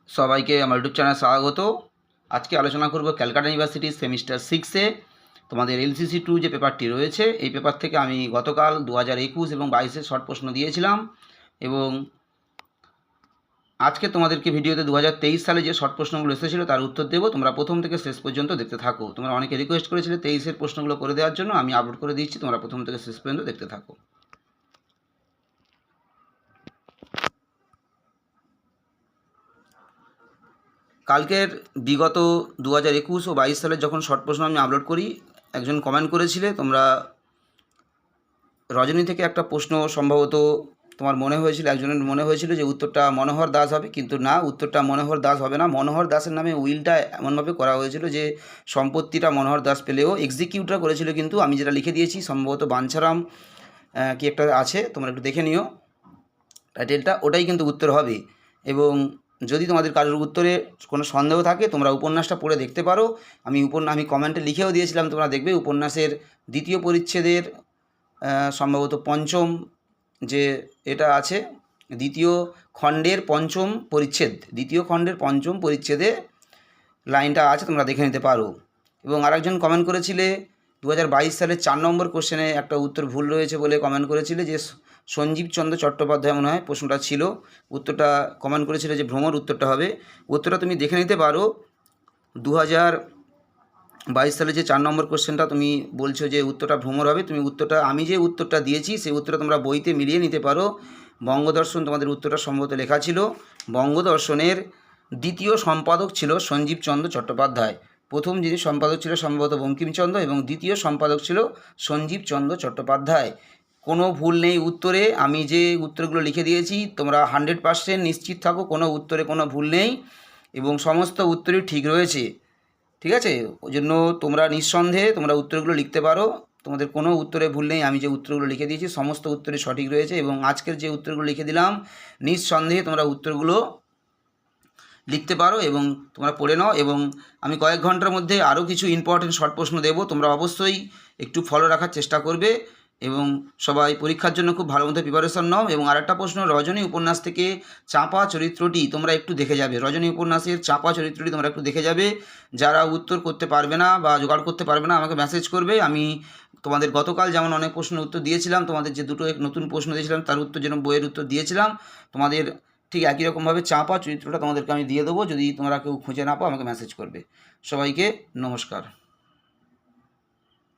সবাইকে আমার YouTube channel স্বাগত। আজকে আলোচনা করব ক্যালকাটা ইউনিভার্সিটির সেমিস্টার 6-এ তোমাদের LCC 2 যে পেপারটি রয়েছে, এই পেপার থেকে আমি গতকাল 2021 এবং 22-এর শর্ট প্রশ্ন দিয়েছিলাম এবং আজকে তোমাদেরকে ভিডিওতে 2023 সালে যে শর্ট প্রশ্নগুলো এসেছিলো তার উত্তর দেবো। তোমরা প্রথম থেকে শেষ পর্যন্ত দেখতে থাকো। তোমরা অনেকে রিকোয়েস্ট করেছিলে 23-এর প্রশ্নগুলো করে দেওয়ার জন্য, আমি আপলোড করে দিচ্ছি, তোমরা প্রথম থেকে শেষ পর্যন্ত দেখতে থাকো। কালকের বিগত 2021 ও 22 সালের যখন শর্ট প্রশ্ন আমি আপলোড করি, একজন কমেন্ট করেছিলে তোমরা রজনী থেকে একটা প্রশ্ন সম্ভবত তোমার মনে হয়েছিল, একজনের মনে হয়েছিল যে উত্তরটা মনোহর দাস হবে, কিন্তু না, উত্তরটা মনোহর দাস হবে না। মনোহর দাসের নামে উইলটা এমনভাবে করা হয়েছিল যে সম্পত্তিটা মনোহর দাস পেলেও এক্সিকিউটটা করেছিল, কিন্তু আমি যেটা লিখে দিয়েছি সম্ভবত বাঞ্ছারাম কি একটা আছে, তোমরা একটু দেখে নিও টাইটেলটা, ওটাই কিন্তু উত্তর হবে। এবং যদি তোমাদের কারোর উত্তরে কোনো সন্দেহ থাকে তোমরা উপন্যাসটা পড়ে দেখতে পারো। আমি কমেন্টে লিখেও দিয়েছিলাম, তোমরা দেখবে উপন্যাসের দ্বিতীয় পরিচ্ছেদের সম্ভবত পঞ্চম যে এটা আছে, দ্বিতীয় খণ্ডের পঞ্চম পরিচ্ছেদে লাইনটা আছে, তোমরা দেখে নিতে পারো। এবং আরেকজন কমেন্ট করেছিলে 2022 সালের 4 নম্বর কোশ্চেনে একটা উত্তর ভুল রয়েছে বলে কমেন্ট করেছিলে, যে সঞ্জীব চন্দ্র চট্টোপাধ্যায় মনে হয় প্রশ্নটা ছিল, উত্তরটা কমেন্ট করেছিল যে ভ্রমর উত্তরটা হবে। উত্তরটা তুমি দেখে নিতে পারো। 2022 সালে যে 4 নম্বর কোশ্চেনটা তুমি বলছো যে উত্তরটা ভ্রমর হবে, তুমি উত্তরটা, আমি যে উত্তরটা দিয়েছি সেই উত্তরটা তোমরা বইতে মিলিয়ে নিতে পারো। বঙ্গদর্শন তোমাদের উত্তরটা সম্ভবত লেখা ছিল। বঙ্গদর্শনের দ্বিতীয় সম্পাদক ছিল সঞ্জীব চন্দ্র চট্টোপাধ্যায়। প্রথম যিনি সম্পাদক ছিল সম্ভবত বঙ্কিমচন্দ্র এবং দ্বিতীয় সম্পাদক ছিল সঞ্জীব চন্দ্র চট্টোপাধ্যায়। কোনো ভুল নেই উত্তরে, আমি যে উত্তরগুলো লিখে দিয়েছি তোমরা 100% নিশ্চিত থাকো, কোনো উত্তরে কোনো ভুল নেই এবং সমস্ত উত্তরই ঠিক রয়েছে। ঠিক আছে, ওই জন্য তোমরা নিঃসন্দেহে তোমরা উত্তরগুলো লিখতে পারো, তোমাদের কোনো উত্তরে ভুল নেই। আমি যে উত্তরগুলো লিখে দিয়েছি সমস্ত উত্তরই সঠিক রয়েছে এবং আজকের যে উত্তরগুলো লিখে দিলাম নিঃসন্দেহে তোমরা উত্তরগুলো লিখতে পারো এবং তোমরা পড়ে নাও। এবং আমি কয়েক ঘন্টার মধ্যে আরও কিছু ইম্পর্টেন্ট শর্ট প্রশ্ন দেবো, তোমরা অবশ্যই একটু ফলো রাখার চেষ্টা করবে এবং সবাই পরীক্ষার জন্য খুব ভালো মতো প্রিপারেশন নাও। এবং আরেকটা প্রশ্ন, রজনী উপন্যাস থেকে চাঁপা চরিত্রটি তোমরা একটু দেখে যাবে, রজনী উপন্যাসের চাঁপা চরিত্রটি তোমরা একটু দেখে যাবে। যারা উত্তর করতে পারবে না বা জোগাড় করতে পারবে না আমাকে মেসেজ করবে। আমি তোমাদের গতকাল যেমন অনেক প্রশ্নের উত্তর দিয়েছিলাম, তোমাদের যে দুটো নতুন প্রশ্ন দিয়েছিলাম তার উত্তর যেন বইয়ের উত্তর দিয়েছিলাম, তোমাদের ঠিক একই রকমভাবে চাঁপা চরিত্রটা তোমাদেরকে আমি দিয়ে দেবো। যদি তোমরা কেউ খুঁজে না পাও আমাকে মেসেজ করবে। সবাইকে নমস্কার।